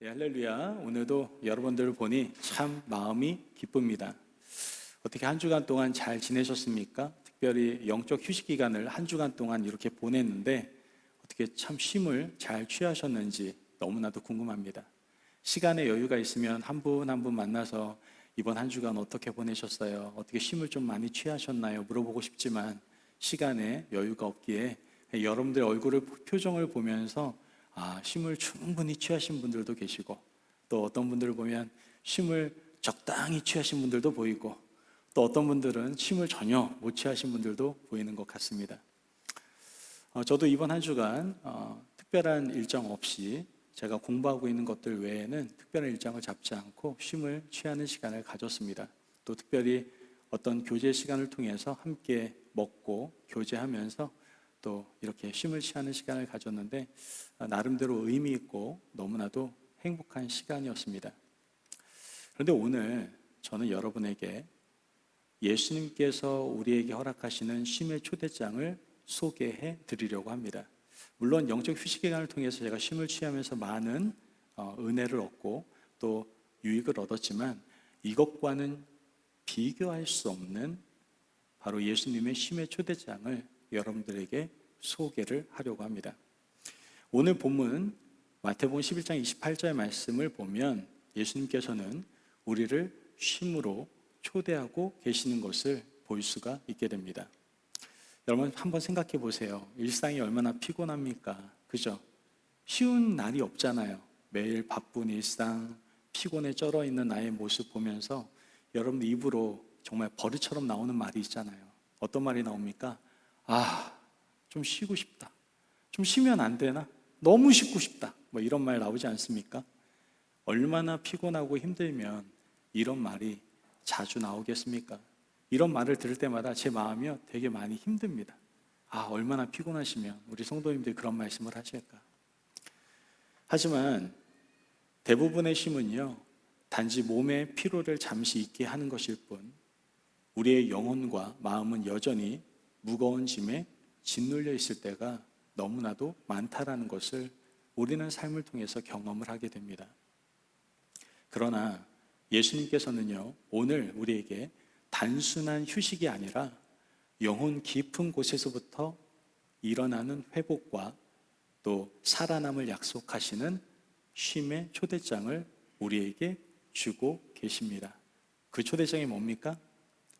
할렐루야. 오늘도 여러분들을 보니 참 마음이 기쁩니다. 어떻게 한 주간 동안 잘 지내셨습니까? 특별히 영적 휴식 기간을 한 주간 동안 이렇게 보냈는데 어떻게 참 쉼을 잘 취하셨는지 너무나도 궁금합니다. 시간에 여유가 있으면 한 분 한 분 만나서 이번 한 주간 어떻게 보내셨어요? 어떻게 쉼을 좀 많이 취하셨나요? 물어보고 싶지만 시간에 여유가 없기에 여러분들 표정을 보면서 쉼을 충분히 취하신 분들도 계시고, 또 어떤 분들을 보면 쉼을 적당히 취하신 분들도 보이고, 또 어떤 분들은 쉼을 전혀 못 취하신 분들도 보이는 것 같습니다. 저도 이번 한 주간 특별한 일정 없이 제가 공부하고 있는 것들 외에는 특별한 일정을 잡지 않고 쉼을 취하는 시간을 가졌습니다. 또 특별히 어떤 교제 시간을 통해서 함께 먹고 교제하면서 또 이렇게 쉼을 취하는 시간을 가졌는데 나름대로 의미 있고 너무나도 행복한 시간이었습니다. 그런데 오늘 저는 여러분에게 예수님께서 우리에게 허락하시는 쉼의 초대장을 소개해 드리려고 합니다. 물론 영적 휴식 기간을 통해서 제가 쉼을 취하면서 많은 은혜를 얻고 또 유익을 얻었지만 이것과는 비교할 수 없는 바로 예수님의 쉼의 초대장을 여러분들에게 소개를 하려고 합니다. 오늘 본문 마태복음 11장 28절 말씀을 보면 예수님께서는 우리를 쉼으로 초대하고 계시는 것을 볼 수가 있게 됩니다. 여러분 한번 생각해 보세요. 일상이 얼마나 피곤합니까? 그죠? 쉬운 날이 없잖아요. 매일 바쁜 일상, 피곤에 쩔어 있는 나의 모습 보면서 여러분 입으로 정말 버릇처럼 나오는 말이 있잖아요. 어떤 말이 나옵니까? 좀 쉬고 싶다. 좀 쉬면 안 되나? 너무 쉬고 싶다. 이런 말 나오지 않습니까? 얼마나 피곤하고 힘들면 이런 말이 자주 나오겠습니까? 이런 말을 들을 때마다 제 마음이 되게 많이 힘듭니다. 얼마나 피곤하시면 우리 성도님들이 그런 말씀을 하실까? 하지만 대부분의 쉼은요, 단지 몸의 피로를 잠시 잊게 하는 것일 뿐 우리의 영혼과 마음은 여전히 무거운 짐에 짓눌려 있을 때가 너무나도 많다라는 것을 우리는 삶을 통해서 경험을 하게 됩니다. 그러나 예수님께서는요, 오늘 우리에게 단순한 휴식이 아니라 영혼 깊은 곳에서부터 일어나는 회복과 또 살아남을 약속하시는 쉼의 초대장을 우리에게 주고 계십니다. 그 초대장이 뭡니까?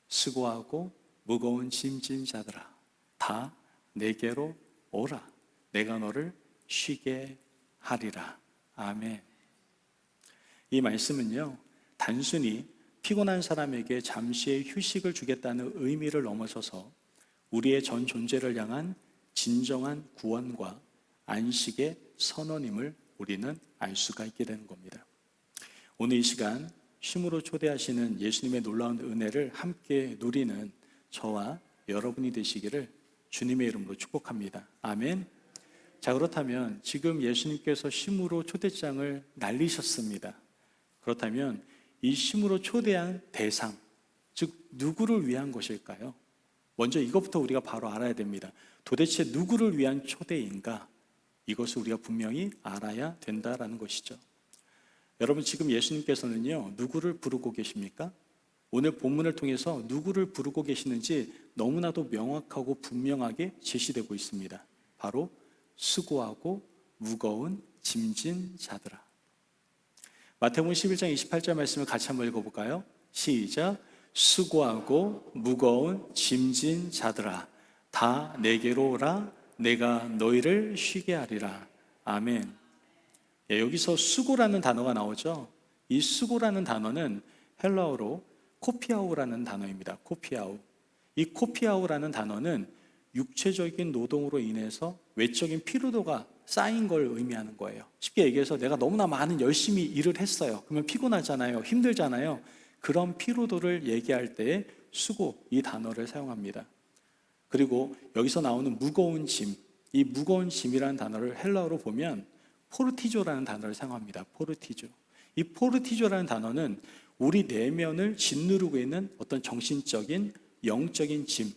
수고하고 무거운 짐진 자들아, 다 내게로 오라. 내가 너를 쉬게 하리라. 아멘. 이 말씀은요, 단순히 피곤한 사람에게 잠시의 휴식을 주겠다는 의미를 넘어서서 우리의 전 존재를 향한 진정한 구원과 안식의 선언임을 우리는 알 수가 있게 되는 겁니다. 오늘 이 시간 쉼으로 초대하시는 예수님의 놀라운 은혜를 함께 누리는 저와 여러분이 되시기를 주님의 이름으로 축복합니다. 아멘. 자, 그렇다면 지금 예수님께서 쉼으로 초대장을 날리셨습니다. 그렇다면 이 쉼으로 초대한 대상, 즉 누구를 위한 것일까요? 먼저 이것부터 우리가 바로 알아야 됩니다. 도대체 누구를 위한 초대인가? 이것을 우리가 분명히 알아야 된다라는 것이죠. 여러분 지금 예수님께서는요, 누구를 부르고 계십니까? 오늘 본문을 통해서 누구를 부르고 계시는지 너무나도 명확하고 분명하게 제시되고 있습니다. 바로 수고하고 무거운 짐진 자들아. 마태복음 11장 28절 말씀을 같이 한번 읽어볼까요? 시작. 수고하고 무거운 짐진 자들아, 다 내게로 오라. 내가 너희를 쉬게 하리라. 아멘. 여기서 수고라는 단어가 나오죠. 이 수고라는 단어는 헬라어로 코피아우라는 단어입니다. 코피아우. 이 코피아우라는 단어는 육체적인 노동으로 인해서 외적인 피로도가 쌓인 걸 의미하는 거예요. 쉽게 얘기해서 내가 너무나 많은 열심히 일을 했어요. 그러면 피곤하잖아요. 힘들잖아요. 그런 피로도를 얘기할 때에 수고, 이 단어를 사용합니다. 그리고 여기서 나오는 무거운 짐, 이 무거운 짐이라는 단어를 헬라어로 보면 포르티조라는 단어를 사용합니다. 포르티조. 이 포르티조라는 단어는 우리 내면을 짓누르고 있는 어떤 정신적인, 영적인 짐,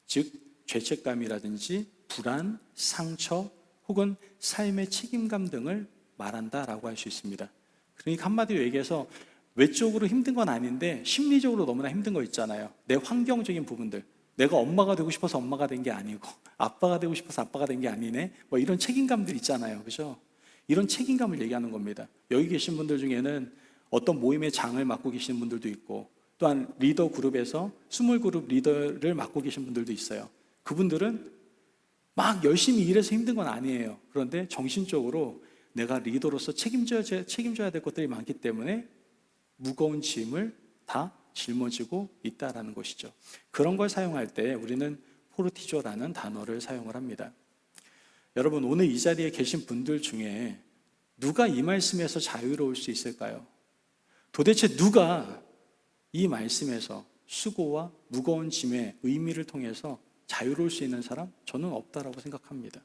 즉 죄책감이라든지 불안, 상처 혹은 삶의 책임감 등을 말한다라고 할 수 있습니다. 그러니까 한마디로 얘기해서 외적으로 힘든 건 아닌데 심리적으로 너무나 힘든 거 있잖아요. 내 환경적인 부분들. 내가 엄마가 되고 싶어서 엄마가 된 게 아니고 아빠가 되고 싶어서 아빠가 된 게 아니네. 뭐 이런 책임감들 있잖아요. 그죠? 이런 책임감을 얘기하는 겁니다. 여기 계신 분들 중에는 어떤 모임의 장을 맡고 계시는 분들도 있고 또한 리더 그룹에서 스몰 그룹 리더를 맡고 계신 분들도 있어요. 그분들은 막 열심히 일해서 힘든 건 아니에요. 그런데 정신적으로 내가 리더로서 책임져야 될 것들이 많기 때문에 무거운 짐을 다 짊어지고 있다라는 것이죠. 그런 걸 사용할 때 우리는 포르티조라는 단어를 사용을 합니다. 여러분, 오늘 이 자리에 계신 분들 중에 누가 이 말씀에서 자유로울 수 있을까요? 도대체 누가 이 말씀에서 수고와 무거운 짐의 의미를 통해서 자유로울 수 있는 사람? 저는 없다라고 생각합니다.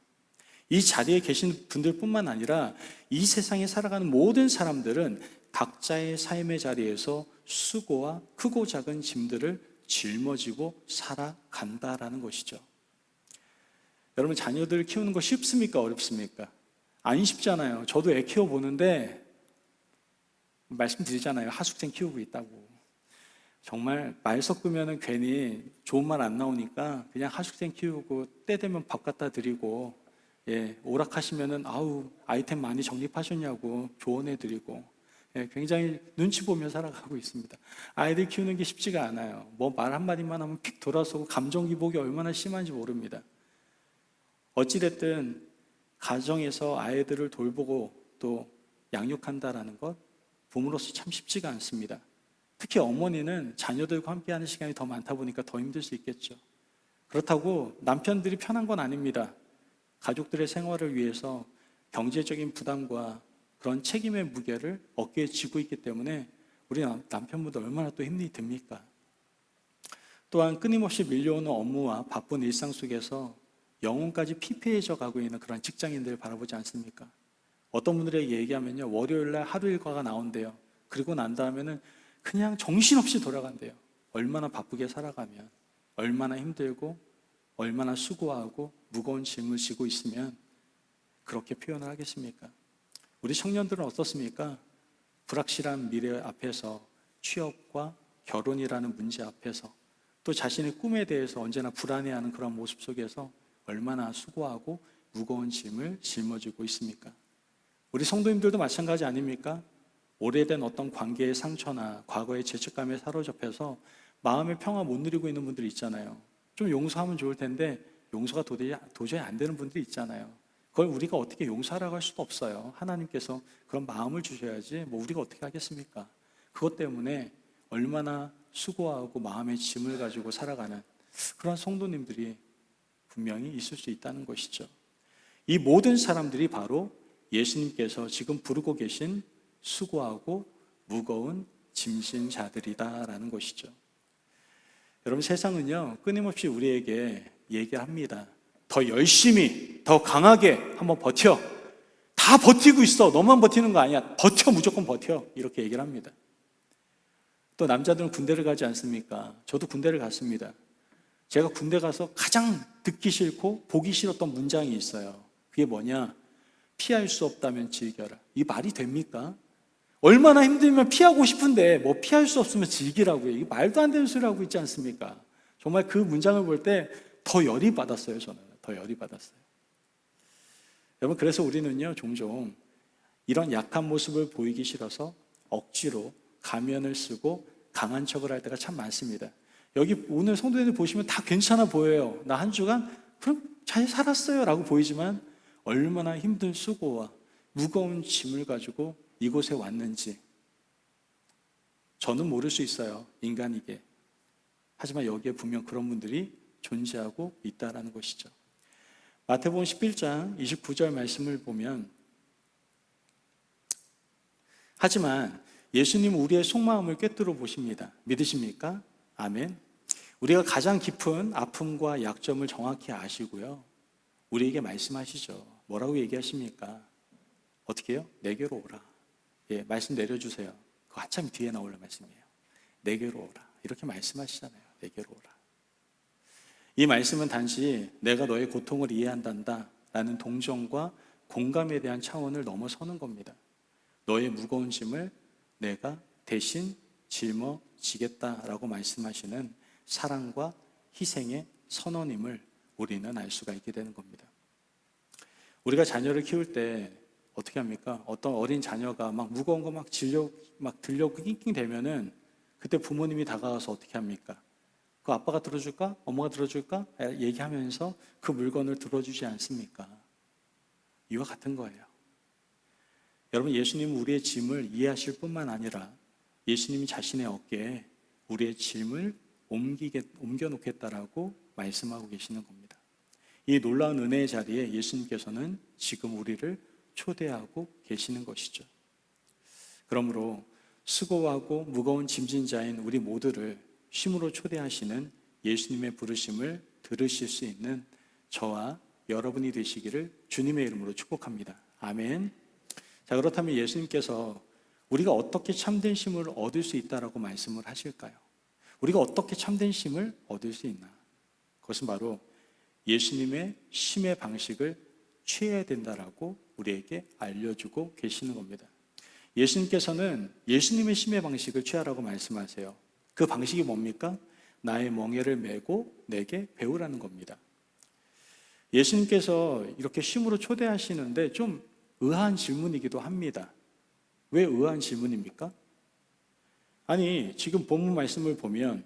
이 자리에 계신 분들뿐만 아니라 이 세상에 살아가는 모든 사람들은 각자의 삶의 자리에서 수고와 크고 작은 짐들을 짊어지고 살아간다라는 것이죠. 여러분, 자녀들을 키우는 거 쉽습니까? 어렵습니까? 안 쉽잖아요. 저도 애 키워보는데 말씀드리잖아요. 하숙생 키우고 있다고. 정말 말 섞으면 괜히 좋은 말 안 나오니까 그냥 하숙생 키우고 때 되면 밥 갖다 드리고 오락하시면은 아우 아이템 많이 정립하셨냐고 조언해 드리고 굉장히 눈치 보며 살아가고 있습니다. 아이들 키우는 게 쉽지가 않아요. 뭐 말 한마디만 하면 픽 돌아서고 감정 기복이 얼마나 심한지 모릅니다. 어찌됐든 가정에서 아이들을 돌보고 또 양육한다라는 것 부모로서 참 쉽지가 않습니다. 특히 어머니는 자녀들과 함께하는 시간이 더 많다 보니까 더 힘들 수 있겠죠. 그렇다고 남편들이 편한 건 아닙니다. 가족들의 생활을 위해서 경제적인 부담과 그런 책임의 무게를 어깨에 지고 있기 때문에 우리 남편분들 얼마나 또 힘이 듭니까? 또한 끊임없이 밀려오는 업무와 바쁜 일상 속에서 영혼까지 피폐해져 가고 있는 그런 직장인들을 바라보지 않습니까? 어떤 분들에게 얘기하면요, 월요일날 하루 일과가 나온대요. 그리고 난 다음에는 그냥 정신없이 돌아간대요. 얼마나 바쁘게 살아가면, 얼마나 힘들고, 얼마나 수고하고 무거운 짐을 지고 있으면 그렇게 표현을 하겠습니까? 우리 청년들은 어떻습니까? 불확실한 미래 앞에서 취업과 결혼이라는 문제 앞에서 또 자신의 꿈에 대해서 언제나 불안해하는 그런 모습 속에서 얼마나 수고하고 무거운 짐을 짊어지고 있습니까? 우리 성도님들도 마찬가지 아닙니까? 오래된 어떤 관계의 상처나 과거의 죄책감에 사로잡혀서 마음의 평화 못 누리고 있는 분들이 있잖아요. 좀 용서하면 좋을 텐데 용서가 도저히 안 되는 분들이 있잖아요. 그걸 우리가 어떻게 용서하라고 할 수도 없어요. 하나님께서 그런 마음을 주셔야지 뭐 우리가 어떻게 하겠습니까? 그것 때문에 얼마나 수고하고 마음의 짐을 가지고 살아가는 그런 성도님들이 분명히 있을 수 있다는 것이죠. 이 모든 사람들이 바로 예수님께서 지금 부르고 계신 수고하고 무거운 짐진 자들이다라는 것이죠. 여러분, 세상은요 끊임없이 우리에게 얘기합니다. 더 열심히, 더 강하게 한번 버텨. 다 버티고 있어. 너만 버티는 거 아니야. 버텨, 무조건 버텨. 이렇게 얘기를 합니다. 또 남자들은 군대를 가지 않습니까? 저도 군대를 갔습니다. 제가 군대 가서 가장 듣기 싫고 보기 싫었던 문장이 있어요. 그게 뭐냐? 피할 수 없다면 즐겨라. 이 말이 됩니까? 얼마나 힘들면 피하고 싶은데 뭐 피할 수 없으면 즐기라고요. 이게 말도 안 되는 소리 하고 있지 않습니까? 정말 그 문장을 볼 때 더 열이 받았어요. 저는 더 열이 받았어요. 여러분, 그래서 우리는요 종종 이런 약한 모습을 보이기 싫어서 억지로 가면을 쓰고 강한 척을 할 때가 참 많습니다. 여기 오늘 성도님들 보시면 다 괜찮아 보여요. 나 한 주간 그럼 잘 살았어요 라고 보이지만 얼마나 힘든 수고와 무거운 짐을 가지고 이곳에 왔는지 저는 모를 수 있어요. 인간이게. 하지만 여기에 분명 그런 분들이 존재하고 있다는 것이죠. 마태복음 11장 29절 말씀을 보면 하지만 예수님은 우리의 속마음을 꿰뚫어 보십니다. 믿으십니까? 아멘. 우리가 가장 깊은 아픔과 약점을 정확히 아시고요. 우리에게 말씀하시죠. 뭐라고 얘기하십니까? 어떻게 해요? 내게로 오라. 말씀 내려주세요. 그거 한참 뒤에 나올 말씀이에요. 내게로 오라. 이렇게 말씀하시잖아요. 내게로 오라. 이 말씀은 단지 내가 너의 고통을 이해한단다 라는 동정과 공감에 대한 차원을 넘어서는 겁니다. 너의 무거운 짐을 내가 대신 짊어지겠다라고 말씀하시는 사랑과 희생의 선언임을 우리는 알 수가 있게 되는 겁니다. 우리가 자녀를 키울 때 어떻게 합니까? 어떤 어린 자녀가 막 무거운 거 막 들려고 낑낑대면은 그때 부모님이 다가와서 어떻게 합니까? 그 아빠가 들어줄까? 엄마가 들어줄까? 얘기하면서 그 물건을 들어주지 않습니까? 이와 같은 거예요. 여러분, 예수님은 우리의 짐을 이해하실 뿐만 아니라 예수님이 자신의 어깨에 우리의 짐을 옮겨놓겠다라고 말씀하고 계시는 겁니다. 이 놀라운 은혜의 자리에 예수님께서는 지금 우리를 초대하고 계시는 것이죠. 그러므로 수고하고 무거운 짐진 자인 우리 모두를 쉼으로 초대하시는 예수님의 부르심을 들으실 수 있는 저와 여러분이 되시기를 주님의 이름으로 축복합니다. 아멘. 자, 그렇다면 예수님께서 우리가 어떻게 참된 쉼을 얻을 수 있다라고 말씀을 하실까요? 우리가 어떻게 참된 쉼을 얻을 수 있나? 그것은 바로 예수님의 쉼의 방식을 취해야 된다라고 우리에게 알려주고 계시는 겁니다. 예수님께서는 예수님의 쉼의 방식을 취하라고 말씀하세요. 그 방식이 뭡니까? 나의 멍에를 메고 내게 배우라는 겁니다. 예수님께서 이렇게 쉼으로 초대하시는데 좀 의아한 질문이기도 합니다. 왜 의아한 질문입니까? 아니, 지금 본문 말씀을 보면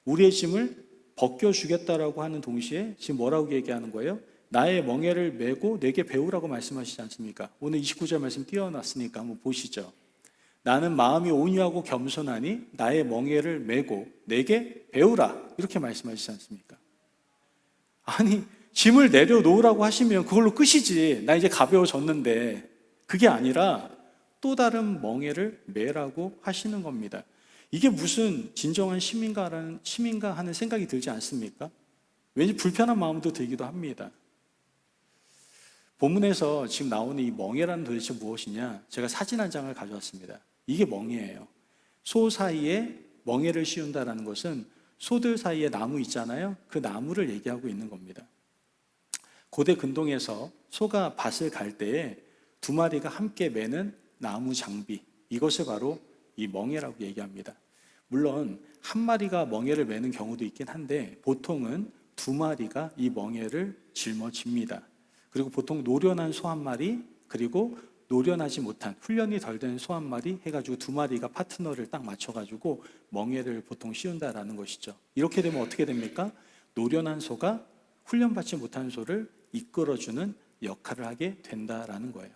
우리의 짐을 벗겨주겠다라고 하는 동시에 지금 뭐라고 얘기하는 거예요? 나의 멍에를 메고 내게 배우라고 말씀하시지 않습니까? 오늘 29절 말씀 띄워놨으니까 한번 보시죠. 나는 마음이 온유하고 겸손하니 나의 멍에를 메고 내게 배우라, 이렇게 말씀하시지 않습니까? 아니, 짐을 내려놓으라고 하시면 그걸로 끝이지. 나 이제 가벼워졌는데. 그게 아니라 또 다른 멍에를 메라고 하시는 겁니다. 이게 무슨 진정한 시민가 하는 생각이 들지 않습니까? 왠지 불편한 마음도 들기도 합니다. 본문에서 지금 나오는 이 멍에라는 도대체 무엇이냐? 제가 사진 한 장을 가져왔습니다. 이게 멍에예요. 소 사이에 멍에를 씌운다라는 것은 소들 사이에 나무 있잖아요. 그 나무를 얘기하고 있는 겁니다. 고대 근동에서 소가 밭을 갈 때에 두 마리가 함께 매는 나무 장비, 이것을 바로 이 멍에라고 얘기합니다. 물론 한 마리가 멍에를 매는 경우도 있긴 한데 보통은 두 마리가 이 멍에를 짊어집니다. 그리고 보통 노련한 소 한 마리, 그리고 노련하지 못한 훈련이 덜 된 소 한 마리 해가지고 두 마리가 파트너를 딱 맞춰가지고 멍에를 보통 씌운다라는 것이죠. 이렇게 되면 어떻게 됩니까? 노련한 소가 훈련받지 못한 소를 이끌어주는 역할을 하게 된다라는 거예요.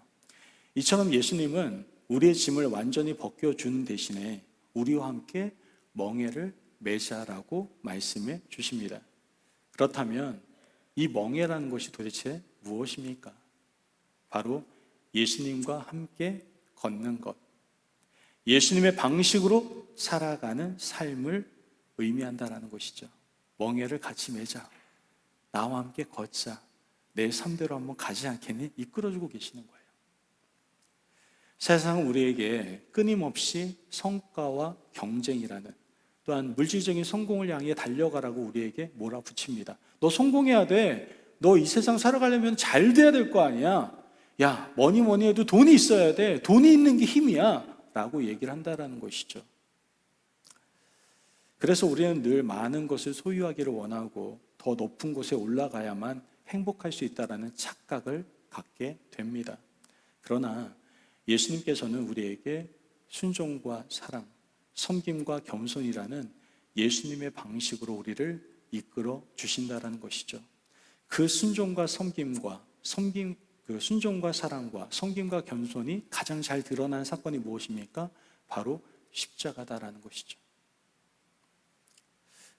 이처럼 예수님은 우리의 짐을 완전히 벗겨주는 대신에 우리와 함께 멍에를 매자라고 말씀해 주십니다. 그렇다면 이 멍에라는 것이 도대체 무엇입니까? 바로 예수님과 함께 걷는 것, 예수님의 방식으로 살아가는 삶을 의미한다라는 것이죠. 멍에를 같이 매자, 나와 함께 걷자, 내 삶대로 한번 가지 않겠니? 이끌어주고 계시는 거예요. 세상은 우리에게 끊임없이 성과와 경쟁이라는, 또한 물질적인 성공을 향해 달려가라고 우리에게 몰아붙입니다. 너 성공해야 돼. 너 이 세상 살아가려면 잘 돼야 될 거 아니야. 야, 뭐니 해도 돈이 있어야 돼. 돈이 있는 게 힘이야. 라고 얘기를 한다라는 것이죠. 그래서 우리는 늘 많은 것을 소유하기를 원하고 더 높은 곳에 올라가야만 행복할 수 있다는 착각을 갖게 됩니다. 그러나 예수님께서는 우리에게 순종과 사랑, 섬김과 겸손이라는 예수님의 방식으로 우리를 이끌어 주신다는 것이죠. 그 순종과 순종과 사랑과 섬김과 겸손이 가장 잘 드러난 사건이 무엇입니까? 바로 십자가다라는 것이죠.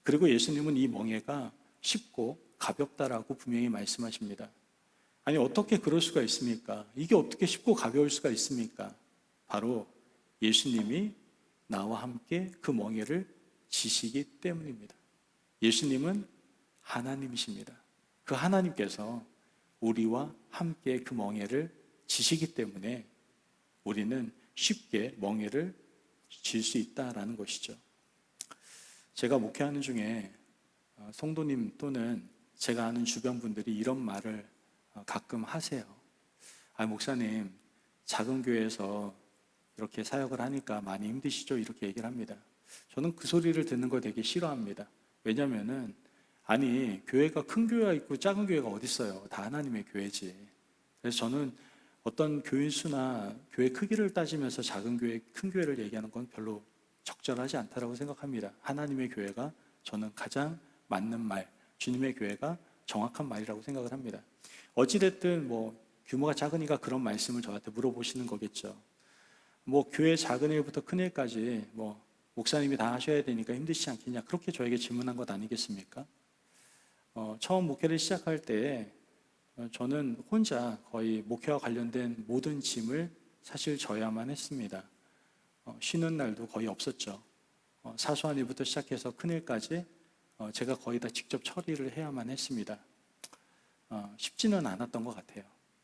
그리고 예수님은 이 멍에가 쉽고 가볍다라고 분명히 말씀하십니다. 아니, 어떻게 그럴 수가 있습니까? 이게 어떻게 쉽고 가벼울 수가 있습니까? 바로 예수님이 나와 함께 그 멍에를 지시기 때문입니다. 예수님은 하나님이십니다. 그 하나님께서 우리와 함께 그 멍에를 지시기 때문에 우리는 쉽게 멍에를 질 수 있다라는 것이죠. 제가 목회하는 중에 성도님 또는 제가 아는 주변 분들이 이런 말을 가끔 하세요. 목사님, 작은 교회에서 이렇게 사역을 하니까 많이 힘드시죠? 이렇게 얘기를 합니다. 저는 그 소리를 듣는 거 되게 싫어합니다. 왜냐면은 아니 교회가 큰 교회가 있고 작은 교회가 어디 있어요? 다 하나님의 교회지. 그래서 저는 어떤 교인 수나 교회 크기를 따지면서 작은 교회, 큰 교회를 얘기하는 건 별로 적절하지 않다라고 생각합니다. 하나님의 교회가 저는 가장 맞는 말, 주님의 교회가 정확한 말이라고 생각을 합니다. 어찌됐든 뭐 규모가 작으니까 그런 말씀을 저한테 물어보시는 거겠죠. 뭐 교회 작은 일부터 큰 일까지 뭐 목사님이 다 하셔야 되니까 힘드시지 않겠냐, 그렇게 저에게 질문한 것 아니겠습니까? 처음 목회를 시작할 때 저는 혼자 거의 목회와 관련된 모든 짐을 사실 져야만 했습니다. 쉬는 날도 거의 없었죠. 사소한 일부터 시작해서 큰 일까지 제가 거의 다 직접 처리를 해야만 했습니다. 쉽지는 않았던 것 같아요.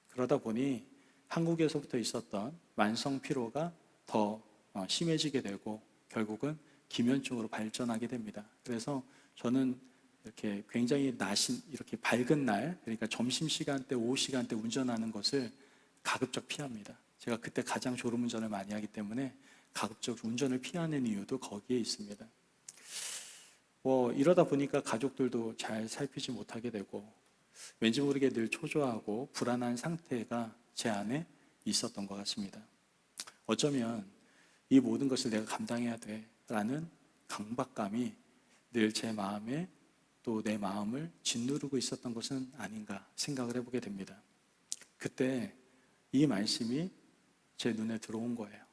그러다 보니 한국에서부터 있었던 만성 피로가 더 심해지게 되고 결국은 기면증으로 발전하게 됩니다. 그래서 저는 이렇게 굉장히 이렇게 밝은 날, 그러니까 점심시간대, 오후 시간대 운전하는 것을 가급적 피합니다. 제가 그때 가장 졸음운전을 많이 하기 때문에 가급적 운전을 피하는 이유도 거기에 있습니다. 이러다 보니까 가족들도 잘 살피지 못하게 되고 왠지 모르게 늘 초조하고 불안한 상태가 제 안에 있었던 것 같습니다. 어쩌면 이 모든 것을 내가 감당해야 돼라는 강박감이 늘 제 마음에 또 내 마음을 짓누르고 있었던 것은 아닌가 생각을 해보게 됩니다. 그때 이 말씀이 제 눈에 들어온 거예요.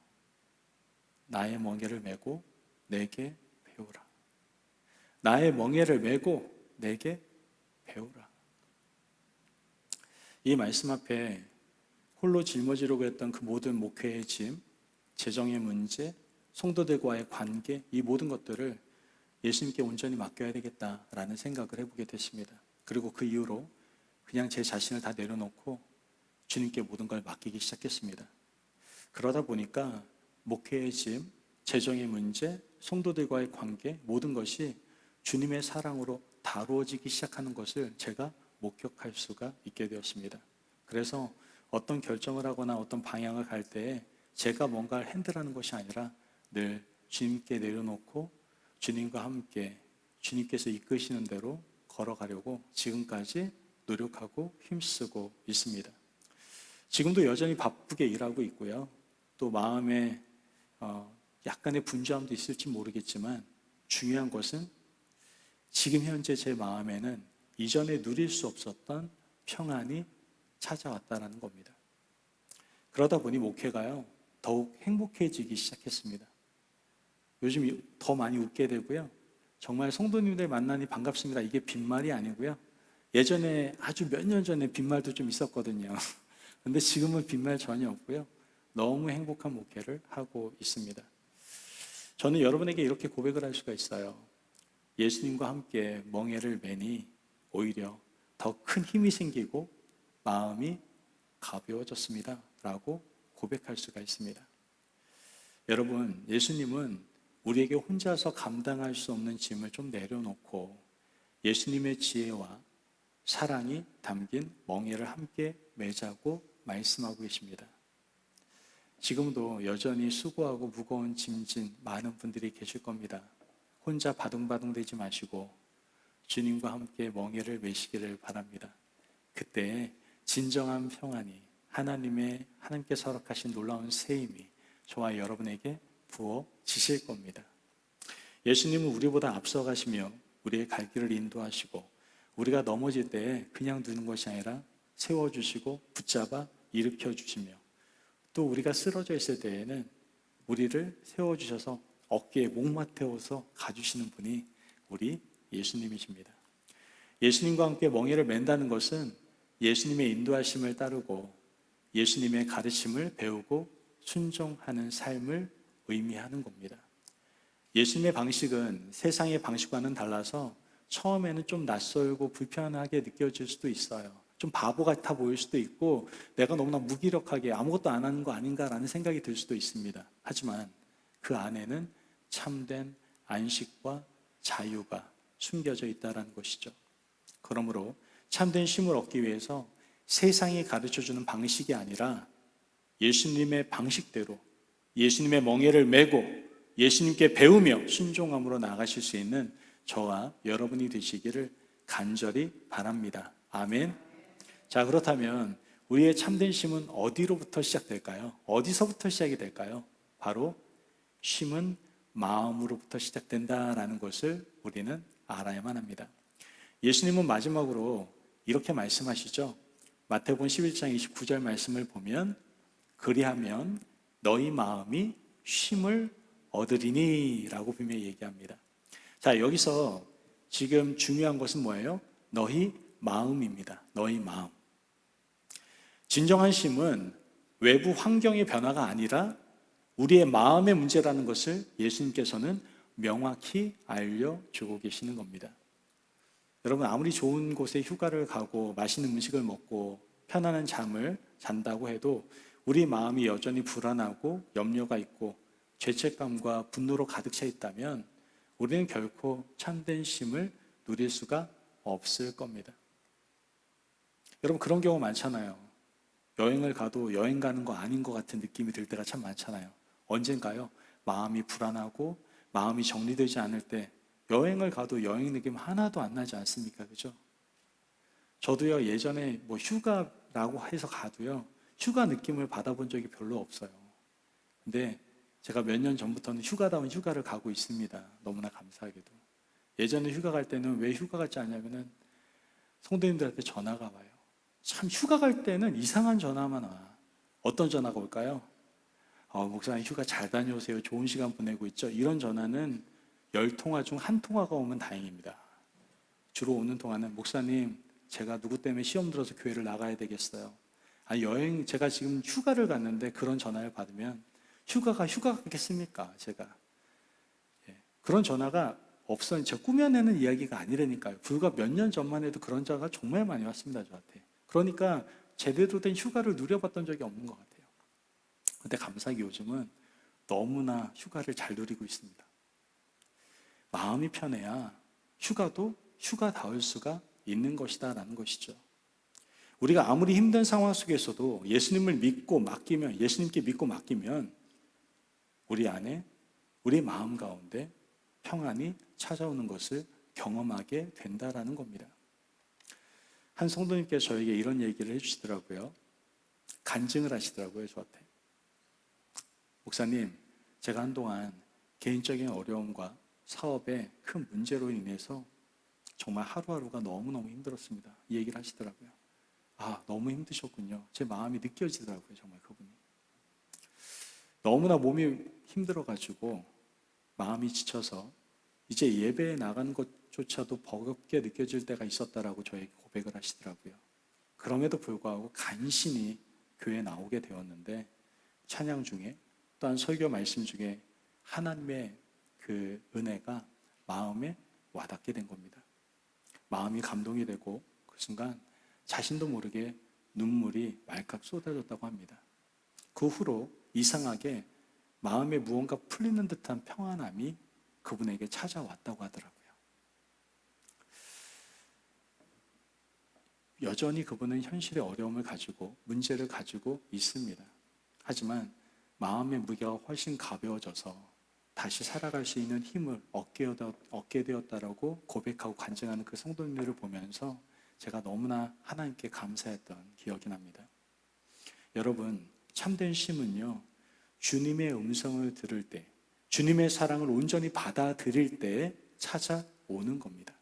나의 멍에를 메고 내게 배우라. 나의 멍에를 메고 내게 배우라. 이 말씀 앞에 홀로 짊어지려고 했던 그 모든 목회의 짐, 재정의 문제, 성도들과의 관계, 이 모든 것들을 예수님께 온전히 맡겨야 되겠다라는 생각을 해보게 됐습니다. 그리고 그 이후로 그냥 제 자신을 다 내려놓고 주님께 모든 걸 맡기기 시작했습니다. 그러다 보니까 목회의 짐, 재정의 문제, 성도들과의 관계, 모든 것이 주님의 사랑으로 다루어지기 시작하는 것을 제가 목격할 수가 있게 되었습니다. 그래서 어떤 결정을 하거나 어떤 방향을 갈 때에 제가 뭔가를 핸들하는 것이 아니라 늘 주님께 내려놓고 주님과 함께 주님께서 이끄시는 대로 걸어가려고 지금까지 노력하고 힘쓰고 있습니다. 지금도 여전히 바쁘게 일하고 있고요. 또 마음에 약간의 분주함도 있을지 모르겠지만 중요한 것은 지금 현재 제 마음에는 이전에 누릴 수 없었던 평안이 찾아왔다는 겁니다. 그러다 보니 목회가요, 더욱 행복해지기 시작했습니다. 요즘 더 많이 웃게 되고요. 정말 성도님들 만나니 반갑습니다. 이게 빈말이 아니고요. 예전에 아주 몇 년 전에 빈말도 좀 있었거든요. 근데 지금은 빈말 전혀 없고요. 너무 행복한 목회를 하고 있습니다. 저는 여러분에게 이렇게 고백을 할 수가 있어요. 예수님과 함께 멍에를 매니 오히려 더 큰 힘이 생기고 마음이 가벼워졌습니다. 라고 고백할 수가 있습니다. 여러분, 예수님은 우리에게 혼자서 감당할 수 없는 짐을 좀 내려놓고 예수님의 지혜와 사랑이 담긴 멍에를 함께 매자고 말씀하고 계십니다. 지금도 여전히 수고하고 무거운 짐진 많은 분들이 계실 겁니다. 혼자 바둥바둥 되지 마시고 주님과 함께 멍에를 매시기를 바랍니다. 그때 진정한 평안이 하나님께 허락하신 놀라운 새 힘이 저와 여러분에게 부어지실 겁니다. 예수님은 우리보다 앞서가시며 우리의 갈 길을 인도하시고 우리가 넘어질 때 그냥 두는 것이 아니라 세워주시고 붙잡아 일으켜주시며 또 우리가 쓰러져 있을 때에는 우리를 세워주셔서 어깨에 목마 태워서 가주시는 분이 우리 예수님이십니다. 예수님과 함께 멍에를 맨다는 것은 예수님의 인도하심을 따르고 예수님의 가르침을 배우고 순종하는 삶을 의미하는 겁니다. 예수님의 방식은 세상의 방식과는 달라서 처음에는 좀 낯설고 불편하게 느껴질 수도 있어요. 좀 바보 같아 보일 수도 있고 내가 너무나 무기력하게 아무것도 안 하는 거 아닌가라는 생각이 들 수도 있습니다. 하지만 그 안에는 참된 안식과 자유가 숨겨져 있다는 것이죠. 그러므로 참된 쉼을 얻기 위해서 세상이 가르쳐주는 방식이 아니라 예수님의 방식대로 예수님의 멍에를 메고 예수님께 배우며 순종함으로 나아가실 수 있는 저와 여러분이 되시기를 간절히 바랍니다. 아멘. 자, 그렇다면 우리의 참된 쉼은 어디로부터 시작될까요? 어디서부터 시작이 될까요? 바로 쉼은 마음으로부터 시작된다라는 것을 우리는 알아야만 합니다. 예수님은 마지막으로 이렇게 말씀하시죠. 마태복음 11장 29절 말씀을 보면 그리하면 너희 마음이 쉼을 얻으리니 라고 분명히 얘기합니다. 자, 여기서 지금 중요한 것은 뭐예요? 너희 마음입니다. 너희 마음. 진정한 쉼은 외부 환경의 변화가 아니라 우리의 마음의 문제라는 것을 예수님께서는 명확히 알려주고 계시는 겁니다. 여러분, 아무리 좋은 곳에 휴가를 가고 맛있는 음식을 먹고 편안한 잠을 잔다고 해도 우리 마음이 여전히 불안하고 염려가 있고 죄책감과 분노로 가득 차 있다면 우리는 결코 참된 쉼을 누릴 수가 없을 겁니다. 여러분, 그런 경우 많잖아요. 여행을 가도 여행 가는 거 아닌 것 같은 느낌이 들 때가 참 많잖아요. 언젠가요? 마음이 불안하고 마음이 정리되지 않을 때 여행을 가도 여행 느낌 하나도 안 나지 않습니까? 그죠? 저도요, 예전에 휴가라고 해서 가도요, 휴가 느낌을 받아본 적이 별로 없어요. 근데 제가 몇 년 전부터는 휴가다운 휴가를 가고 있습니다. 너무나 감사하게도. 예전에 휴가 갈 때는 왜 휴가 갈지 아냐면은 성도님들한테 전화가 와요. 참 휴가 갈 때는 이상한 전화만 와. 어떤 전화가 올까요? 목사님 휴가 잘 다녀오세요. 좋은 시간 보내고 있죠. 이런 전화는 10통화 중 1통화가 오면 다행입니다. 주로 오는 통화는 목사님 제가 누구 때문에 시험 들어서 교회를 나가야 되겠어요. 여행 제가 지금 휴가를 갔는데 그런 전화를 받으면 휴가 같겠습니까? 제가 그런 전화가 없어요. 제가 꾸며내는 이야기가 아니라니까요. 불과 몇 년 전만 해도 그런 전화가 정말 많이 왔습니다. 저한테. 그러니까 제대로 된 휴가를 누려봤던 적이 없는 것 같아요. 근데 감사하게 요즘은 너무나 휴가를 잘 누리고 있습니다. 마음이 편해야 휴가도 휴가다울 수가 있는 것이다라는 것이죠. 우리가 아무리 힘든 상황 속에서도 예수님을 믿고 맡기면, 예수님께 믿고 맡기면 우리 안에, 우리 마음 가운데 평안이 찾아오는 것을 경험하게 된다라는 겁니다. 한 성도님께서 저에게 이런 얘기를 해주시더라고요. 간증을 하시더라고요, 저한테. 목사님, 제가 한동안 개인적인 어려움과 사업에 큰 문제로 인해서 정말 하루하루가 너무너무 힘들었습니다. 이 얘기를 하시더라고요. 너무 힘드셨군요. 제 마음이 느껴지더라고요, 정말 그분이. 너무나 몸이 힘들어가지고 마음이 지쳐서 이제 예배에 나가는 것조차도 버겁게 느껴질 때가 있었다라고 저에게 고백을 하시더라고요. 그럼에도 불구하고 간신히 교회에 나오게 되었는데 찬양 중에 또한 설교 말씀 중에 하나님의 그 은혜가 마음에 와닿게 된 겁니다. 마음이 감동이 되고 그 순간 자신도 모르게 눈물이 말칵 쏟아졌다고 합니다. 그 후로 이상하게 마음에 무언가 풀리는 듯한 평안함이 그분에게 찾아왔다고 하더라고요. 여전히 그분은 현실의 어려움을 가지고 문제를 가지고 있습니다. 하지만 마음의 무게가 훨씬 가벼워져서 다시 살아갈 수 있는 힘을 얻게 되었다라고 고백하고 간증하는 그 성도님들을 보면서 제가 너무나 하나님께 감사했던 기억이 납니다. 여러분, 참된 쉼은요, 주님의 음성을 들을 때, 주님의 사랑을 온전히 받아들일 때 찾아오는 겁니다.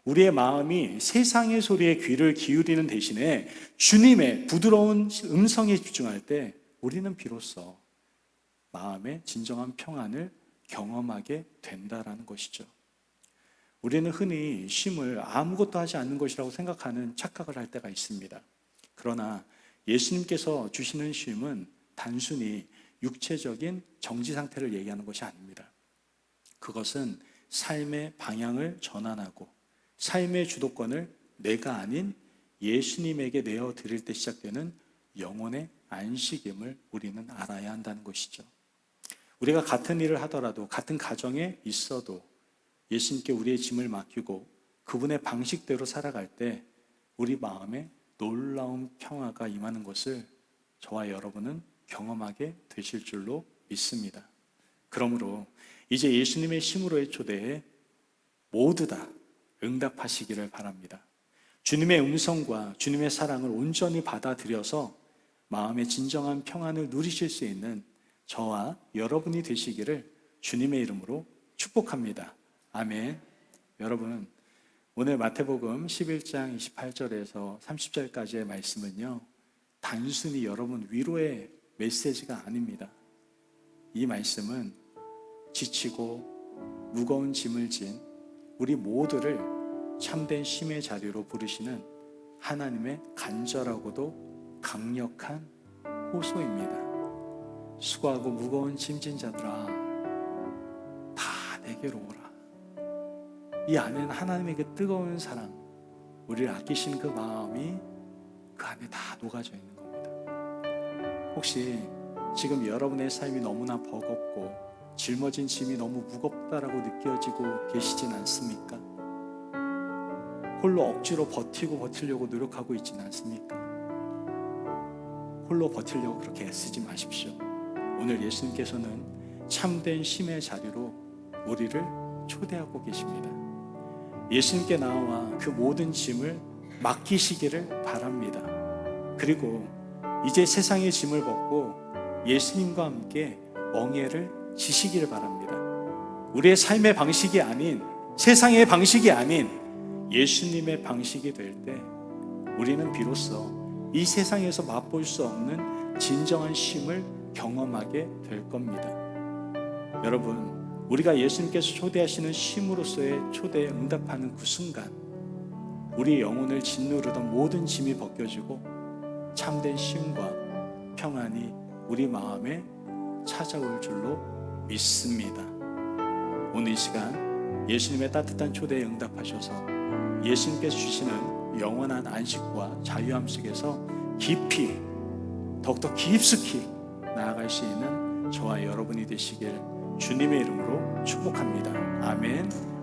우리의 마음이 세상의 소리에 귀를 기울이는 대신에 주님의 부드러운 음성에 집중할 때 우리는 비로소 마음의 진정한 평안을 경험하게 된다라는 것이죠. 우리는 흔히 쉼을 아무것도 하지 않는 것이라고 생각하는 착각을 할 때가 있습니다. 그러나 예수님께서 주시는 쉼은 단순히 육체적인 정지 상태를 얘기하는 것이 아닙니다. 그것은 삶의 방향을 전환하고 삶의 주도권을 내가 아닌 예수님에게 내어드릴 때 시작되는 영혼의 안식임을 우리는 알아야 한다는 것이죠. 우리가 같은 일을 하더라도 같은 가정에 있어도 예수님께 우리의 짐을 맡기고 그분의 방식대로 살아갈 때 우리 마음에 놀라운 평화가 임하는 것을 저와 여러분은 경험하게 되실 줄로 믿습니다. 그러므로 이제 예수님의 심으로의 초대에 모두 다 응답하시기를 바랍니다. 주님의 음성과 주님의 사랑을 온전히 받아들여서 마음의 진정한 평안을 누리실 수 있는 저와 여러분이 되시기를 주님의 이름으로 축복합니다. 아멘. 여러분, 오늘 마태복음 11장 28절에서 30절까지의 말씀은요, 단순히 여러분 위로의 메시지가 아닙니다. 이 말씀은 지치고 무거운 짐을 진 우리 모두를 참된 쉼의 자리로 부르시는 하나님의 간절하고도 강력한 호소입니다. 수고하고 무거운 짐진 자들아, 다 내게로 오라. 이 안에는 하나님의 그 뜨거운 사랑, 우리를 아끼신 그 마음이 그 안에 다 녹아져 있는 겁니다. 혹시 지금 여러분의 삶이 너무나 버겁고 짊어진 짐이 너무 무겁다라고 느껴지고 계시진 않습니까? 홀로 억지로 버티려고 노력하고 있지는 않습니까? 홀로 버티려고 그렇게 애쓰지 마십시오. 오늘 예수님께서는 참된 쉼의 자리로 우리를 초대하고 계십니다. 예수님께 나와 그 모든 짐을 맡기시기를 바랍니다. 그리고 이제 세상의 짐을 벗고 예수님과 함께 멍에를 지시기를 바랍니다. 우리의 삶의 방식이 아닌, 세상의 방식이 아닌 예수님의 방식이 될 때 우리는 비로소 이 세상에서 맛볼 수 없는 진정한 쉼을 경험하게 될 겁니다. 여러분, 우리가 예수님께서 초대하시는 쉼으로서의 초대에 응답하는 그 순간 우리의 영혼을 짓누르던 모든 짐이 벗겨지고 참된 쉼과 평안이 우리 마음에 찾아올 줄로 믿습니다. 오늘 이 시간 예수님의 따뜻한 초대에 응답하셔서 예수님께서 주시는 영원한 안식과 자유함 속에서 깊이, 더욱더 깊숙이 나아갈 수 있는 저와 여러분이 되시길 주님의 이름으로 축복합니다. 아멘.